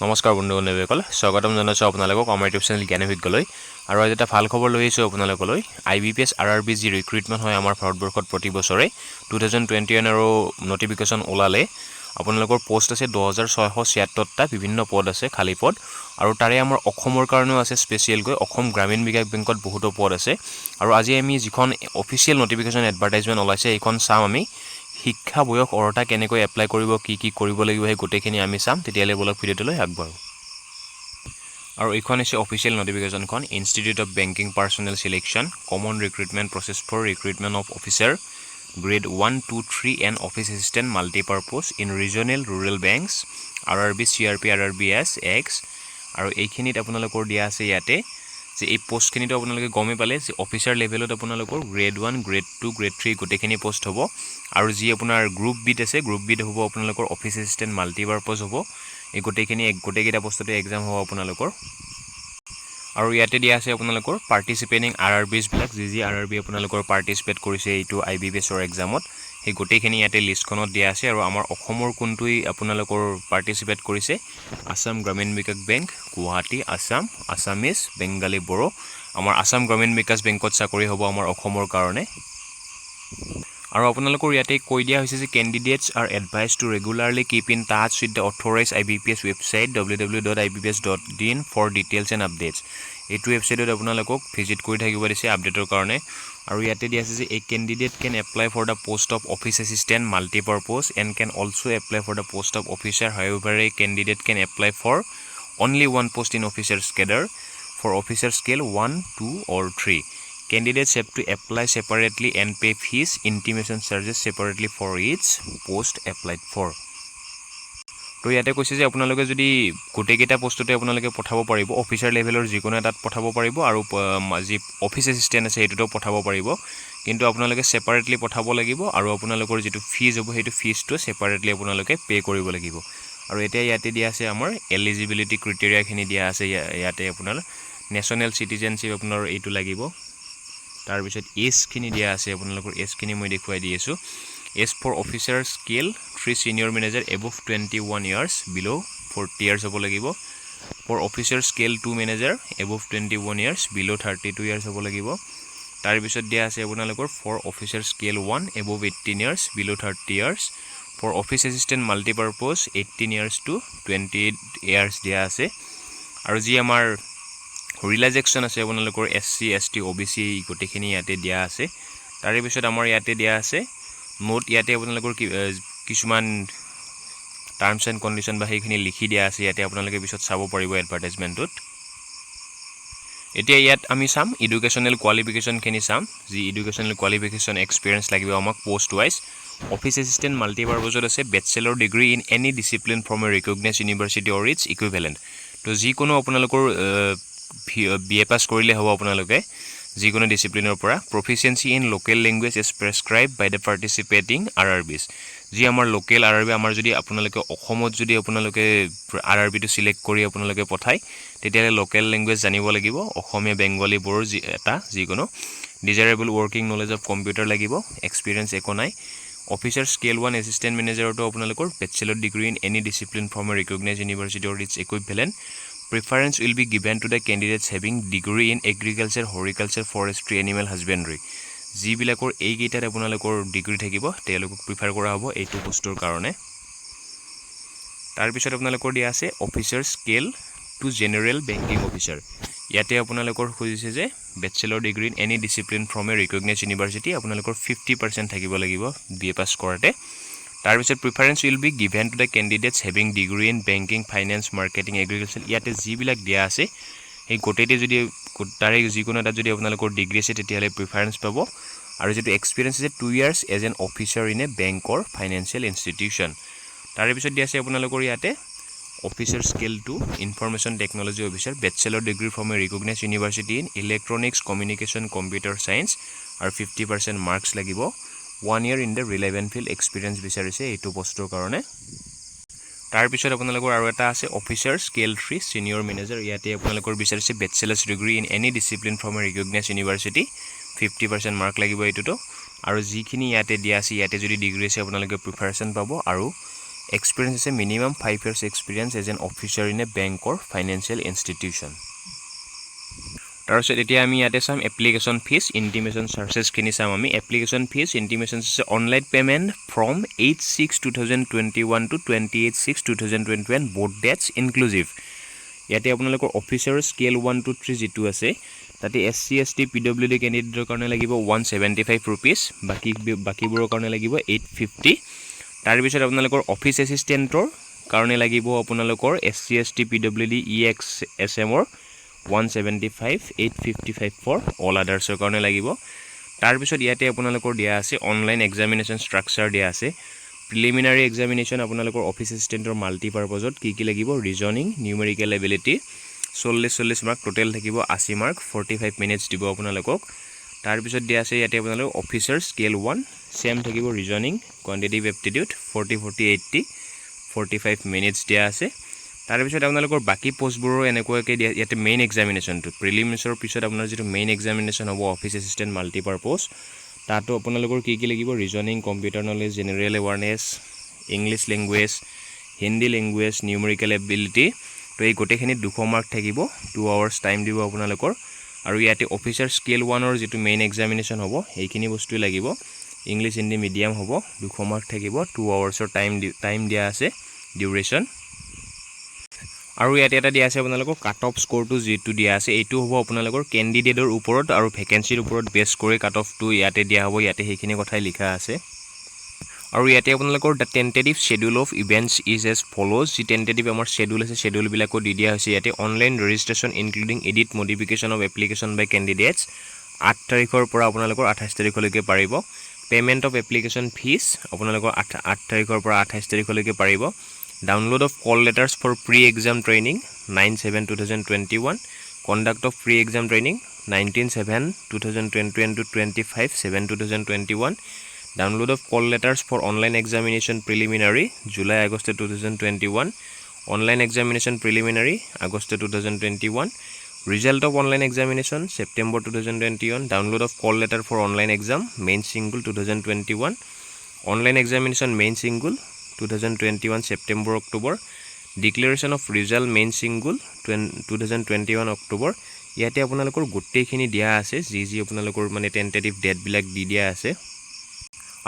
নমস্কাৰ বন্ধুসকল স্বাগতম জনাইছো আপোনালোকক আমাৰ ইউটিউব চেনেল জ্ঞান বিজ্ঞানলৈ আৰু আজি এটা ভাল খবৰ লৈ আহিছো আপোনালোকলৈ IBPS RRB যি ৰিক্ৰুটমেন্ট হয় আমাৰ ভাৰতবৰ্ষত প্ৰতি বছৰে 2021 আৰু নটিফিকেশন ওলালে আপোনালোকৰ পোষ্ট আছে 2676 টা বিভিন্ন পদ আছে খালি পদ আৰু তাৰে আমাৰ অসমৰ কাৰণেও আছে স্পেশাল গৈ অসম গ্ৰামীণ বিকাশ বেংকত বহুত পদ আছে আৰু আজি আমি যিখন অফিচিয়েল নটিফিকেশন এডভাৰটাইজমেন্ট ওলাইছে এইখন চাম আমি শিক্ষা বয়স অৰ্হতা কেনেকৈ এপ্লাই কৰিব কি কৰিব লাগিব হে গোটেখিনি আমি চাম তেতিয়ালে বলক ভিডিওটোলৈ আগবাঢ়ো আৰু এইখন আছে অফিচিয়েল নটিফিকেশনখন institute of banking personnel selection common recruitment process for recruitment of officer grade 1 2 3 and office assistant multi-purpose in regional rural banks RRB CRP RRBS X আৰু এইখিনিত আপোনালোকৰ দিয়া আছে ইয়াতে যে এই পোষ্ট খিনিটো আপোনালোকে গমে পালে যে অফিচাৰ লেভেলত আপোনালোকৰ গ্ৰেড 1 গ্ৰেড 2 গ্ৰেড 3 গোটেখিনি পোষ্ট হ'ব আৰু যি আপোনাৰ গ্ৰুপ বিত আছে গ্ৰুপ বিত হ'ব আপোনালোকৰ অফিস এসিস্ট্যান্ট মাল্টিপাৰপাস হ'ব এই গোটেখিনি গোটেকিটা পোষ্টতে এক্সাম হ'ব আপোনালোকৰ আৰু ইয়াতে দিয়া আছে আপোনালোকৰ পাৰ্টিসিপেটিং RRBs বিলাক যি RRB আপোনালোকৰ পাৰ্টিসিপেট কৰিছে এইটো IBPS ৰ এক্সামত এই গোটেখিনি ইয়াতে লিষ্টখনত দিয়া আছে আৰু আমাৰ অসমৰ কোনটোই আপোনালোকৰ পাৰ্টিসিপেট কৰিছে আসাম গ্ৰামীণ বিকাশ বেংক গুৱাহাটী আসাম আসামিজ বেংগালী বড়ো আমাৰ আসাম গ্ৰামীণ বিকাশ বেংকত চাকৰি হ'ব আমাৰ অসমৰ কাৰণে আৰু আপোনালোকৰ ইয়াতে কৈ দিয়া হৈছে যে candidates are advised to regularly keep in touch with the authorized IBPS website www.ibps.in for details and updates এইটো ওয়েবসাইটত আপোনালোকক ভিজিট কৰি থাকিব দিছে আপডেটৰ কাৰণে আৰু ইয়াতে দিয়া আছে যে a candidate can apply for the post of office assistant multi-purpose and can also apply for the post of officer however a candidate can apply for only one post in officer's cadre for officer scale 1 2 or 3 candidates have to apply separately and pay fees intimation charges separately for each post applied for তো ইয়াতে কৈছে যে আপোনালোকে যদি গোটেকিটা পোষ্টতে আপোনালোকে পঠাব পাৰিব officer লেভেলৰ যিকোনো এটাত পঠাব পাৰিব আৰু যি অফিস এসিস্ট্যান্ট আছে হেতুটো পঠাব পাৰিব কিন্তু আপোনালোকে সেপাৰেটলি পঠাব লাগিব আৰু আপোনালোকৰ যেটো ফিজ হ'ব হেতু ফিজটো সেপাৰেটলি আপোনালোকে পে কৰিব লাগিব আৰু এতিয়া ইয়াতে দিয়া আছে আমাৰ এলিজিবিলিটি ক্ৰাইটেৰিয়া খিনি দিয়া আছে ইয়াতে আপোনাৰ নেশনাল সিটিজেনশিপ আপোনাৰ এইটো লাগিব তাৰ পিছত এজ খিনি দিয়া আছে আপোনালোকৰ এজ খিনি মই দেখুৱাই দি আছো as for officer scale 3 senior manager above 21 years below 40 years হ'ব লাগিব for officer scale 2 manager above 21 years below 32 years হ'ব লাগিব তাৰ পিছত দিয়া আছে আপোনালোকৰ for officer scale 1 above 18 years below 30 years for office assistant multi-purpose 18 years to 28 years দিয়া আছে আৰু যি আমাৰ ৰিলেক্সেশন আছে আপোনালোকৰ SC ST OBC গোটেখিনি ইয়াতে দিয়া আছে তাৰ পিছত আমাৰ ইয়াতে দিয়া আছে নোট ইয়াতে আপোনালোকৰ কিছুমান টাৰ্মছ এণ্ড কন্ডিশন বা হেখিনি লিখি দিয়া আছে ইয়াতে আপোনালোকে পিছত চাব পাৰিব এডভাৰটাইজমেন্টত এতিয়া ইয়াত আমি চাম এডুকেশনাল কোৱালিফিকেশন খিনি চাম যি এডুকেশনাল কোৱালিফিকেশন এক্সপেৰিয়েন্স লাগিব আমাক পোষ্ট ওয়াইজ অফিস এসিস্ট্যান্ট মাল্টিপাৰপাসত আছে bachelor degree in any discipline from a recognised university or its equivalent তো যি কোনো আপোনালোকৰ BA পাস কৰিলে হ'ব আপোনালোকে যিকোনো ডিসিপ্লিনৰ পৰা proficiency in local language is prescribed by the participating RRBs যি আমাৰ লোকেল RRB আমাৰ যদি আপোনালোকে অসমত যদি আপোনালোকে RRB টো সিলেক্ট কৰি আপোনালোকে পঠাই তেতিয়ালে লোকেল ল্যাঙ্গুৱেজ জানিব লাগিব অসমীয়া বেংগলী বড়ো এটা যিকোনো desirable working knowledge of computer লাগিব এক্সপেৰিয়েন্স একো নাই অফিচাৰ স্কেল 1 এসিস্ট্যান্ট ম্যানেজাৰৰ তো আপোনালোকৰ bachelor degree in any discipline from a recognised university or its equivalent Preference will be given to the candidates having degree in agriculture, horticulture, forestry, animal husbandry. যি বিলাকৰ এই gather আপোনালোকৰ degree থাকিব তেওঁলোকক prefer কৰা হ'ব এইটো পোষ্টৰ কাৰণে তাৰ পিছত আপোনালোকৰ দিয়া আছে officer scale two general banking officer ইয়াতে আপোনালোকৰ খুজিছে যে bachelor degree in any discipline from a recognised university আপোনালোকৰ 50% থাকিব লাগিব BA পাস কৰাতে তাৰ পিছত preference will be given to the candidates having degree in banking finance marketing agriculture ইয়াতে যি বিলাক দিয়া আছে এই গোটেইতে যদি তাৰে যিকোনো এটা যদি আপোনালোকৰ ডিগ্ৰী আছে তেতিয়ালে প্ৰিফাৰেন্স পাব আৰু যেটো এক্সপেৰিয়েন্স আছে 2 years as an officer in a bank or financial institution তাৰে পিছত দিয়া আছে আপোনালোকৰ ইয়াতে officer scale 2 information technology officer bachelor degree from a recognized university in electronics communication computer science আৰু 50% marks লাগিব 1 year in the relevant field experience বিচাৰিছে এইটো পোষ্টৰ কাৰণে তাৰ পিছত আপোনালোকৰ আৰু এটা আছে অফিচাৰ স্কেল 3 সিনিয়ৰ মেনেজাৰ ইয়াতে আপোনালোকৰ বিচাৰিছে bachelors degree in any discipline from a recognised university 50% mark লাগিব এইটোটো আৰু যিখিনি ইয়াতে দিয়া আছে ইয়াতে যদি ডিগ্ৰী আছে আপোনালোকে প্ৰিফাৰেন্স পাব আৰু experience is a minimum 5 years experience as an officer in a bank or financial institution. তাৰপিছত এতিয়া আমি ইয়াতে চাম এপ্লিকেশ্যন ফিজ ইণ্টিমেশ্যন চাৰ্জেছখিনি চাম আমি application fees intimation charges online payment from 8/6/2021 to 28/6/2021 both dates inclusive ইয়াতে আপোনালোকৰ অফিচাৰ স্কেল 1 to 3 যিটো আছে তাতে SC ST PWD কেণ্ডিডেটৰ কাৰণে লাগিব 175 rupees বাকিবোৰৰ কাৰণে লাগিব 850 তাৰপিছত আপোনালোকৰ অফিচ এছিষ্টেণ্টৰ কাৰণে লাগিব আপোনালোকৰ SC ST PWD EXSM ৰ 175 855 for all others কাৰণে লাগিব তাৰপিছত ইয়াতে আপোনালোকৰ দিয়া আছে অনলাইন এক্সামিনেশ্যন ষ্ট্ৰাকচাৰ দিয়া আছে প্ৰিলিমিনাৰী এক্সামিনেশ্যন আপোনালোকৰ অফিচ এছিষ্টেণ্টৰ মাল্টিপাৰপজত কি লাগিব reasoning numerical ability 40 mark total থাকিব 80 মাৰ্ক 45 মিনিটছ দিব আপোনালোকক তাৰপিছত দিয়া আছে ইয়াতে আপোনালোকৰ অফিচাৰ স্কেল 1 সেম থাকিব ৰিজনিং কোৱান্টিটিভ এপ্টিটিউড 40 45 মিনিটছ দিয়া আছে তাৰপিছত আপোনালোকৰ বাকি পোষ্টবোৰৰ এনেকুৱাকৈ ইয়াতে মেইন এক্সামিনেশ্যনটো প্ৰিলিমিনাৰীৰ পিছত আপোনাৰ যেটো মেইন এক্সামিনেশ্যন হ'ব অফিচ এছিষ্টেণ্ট মাল্টিপাৰপজ তাতো আপোনালোকৰ কি লাগিব reasoning computer knowledge general awareness English language Hindi language numerical ability তো এই গোটেইখিনি 200 মাৰ্ক থাকিব 2 আৱাৰ্ছ টাইম দিব আপোনালোকৰ আৰু ইয়াতে অফিচাৰ স্কেল 1ৰ যেটো মেইন এক্সামিনেশ্যন হ'ব এইখিনি বস্তু লাগিব ইংলিছ হিন্দী মিডিয়াম হ'ব 200 মাৰ্ক থাকিব 2 আৱাৰ্ছৰ টাইম দিয়া আছে ডিউৰেশ্যন আৰু ইয়াতে এটা দিয়া আছে আপোনালোকৰ কাট অফ স্কোৰটো যেটো দিয়া আছে এইটো হ'ব আপোনালোকৰ ক্যান্ডিডেটৰ ওপৰত আৰু ভ্যাকেন্সিৰ ওপৰত বেছ কৰি কাট অফটো ইয়াতে দিয়া হ'ব ইয়াতে সেইখিনি কথাই লিখা আছে আৰু ইয়াতে আপোনালোকৰ the tentative schedule of events is as follows যি টেন্টেটিভ আমাৰ শিডিউল আছে শিডিউল বিলাকো দি দিয়া হৈছে ইয়াতে online registration including edit modification of application by candidates 8 তাৰিখৰ পৰা আপোনালোকৰ 28 তাৰিখলৈকে পাৰিব পেমেন্ট অফ এপ্লিকেশন ফিজ আপোনালোকৰ 8 তাৰিখৰ পৰা 28 তাৰিখলৈকে পাৰিব Download of call letters for pre-exam training 9/7/2021 conduct of pre-exam training 19/7/2021 to 25/7/2021 download of call letters for online examination preliminary July-August 2021 online examination preliminary August 2021 result of online examination September 2021 download of call letter for online exam main single 2021 online examination main single 2021 September October declaration of result main single 2021 October ইয়াতে আপোনালোকৰ গোটেইখিনি দিয়া আছে যি আপোনালোকৰ মানে tentative date বিলাক দি দিয়া আছে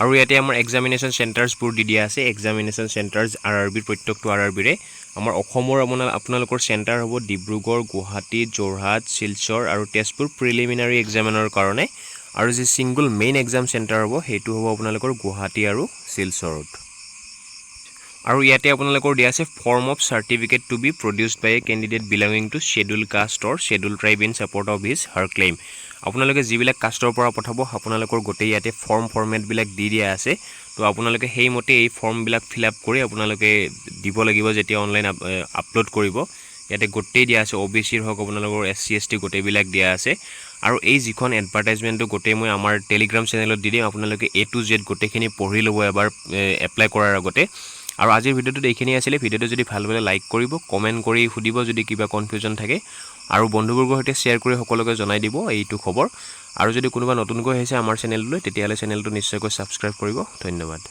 আৰু ইয়াতে আমাৰ এক্সামিনেশ্যন চেণ্টাৰছ বোৰ দি দিয়া আছে এক্সামিনেশ্যন চেণ্টাৰছ RRB প্ৰত্যেকটো RRB ৰে আমাৰ অসমৰ আপোনালোকৰ চেণ্টাৰ হ'ব ডিব্ৰুগড় গুৱাহাটী যোৰহাট শিলচৰ আৰু তেজপুৰ প্ৰিলিমিনাৰী এক্সামিনৰ কাৰণে আৰু যি সিঙ্গল মেইন এক্সাম চেণ্টাৰ হ'ব হেতু হ'ব আপোনালোকৰ গুৱাহাটী আৰু শিলচৰত আৰু ইয়াতে আপোনালোকৰ দিয়া আছে form of certificate to be produced by a candidate belonging to schedule caste or schedule tribe in support of his her claim আপোনালোকে যিবিলাক কাষ্টৰ পৰা পঠাব আপোনালোকৰ গোটেই ইয়াতে ফৰ্ম ফৰমেট বিলাক দি দিয়া আছে তো আপোনালোকে সেই মতে এই ফৰ্ম বিলাক ফিল আপ কৰি আপোনালোকে দিব লাগিব যেতিয়া অনলাইন আপলোড কৰিব ইয়াতে গোটেই দিয়া আছে OBC ৰ হক আপোনালোকৰ SC ST গোটেই বিলাক দিয়া আছে আৰু এই যিখন এডভাৰটাইজমেন্টটো গোটেই মই আমাৰ টেলিগ্ৰাম চেনেলত দি দিম আপোনালোকে A to Z গোটেইখিনি পঢ়ি ল'ব এবাৰ এপ্লাই কৰাৰ আগতে আৰু আজিৰ ভিডিওটো এইখিনি আছিল ভিডিওটো যদি ভাল লাগে লাইক কৰিব কমেন্ট কৰি খুদিব যদি কিবা কনফিউজন থাকে আৰু বন্ধুবৰ্গৰ সৈতে শেয়াৰ কৰি সকলোকে জনাই দিব এইটো খবৰ আৰু যদি কোনোবা নতুনকৈ হৈছে আমাৰ চেনেললৈ তেতিয়ালে চেনেলটো নিশ্চয়কৈ সাবস্ক্ৰাইব কৰিব ধন্যবাদ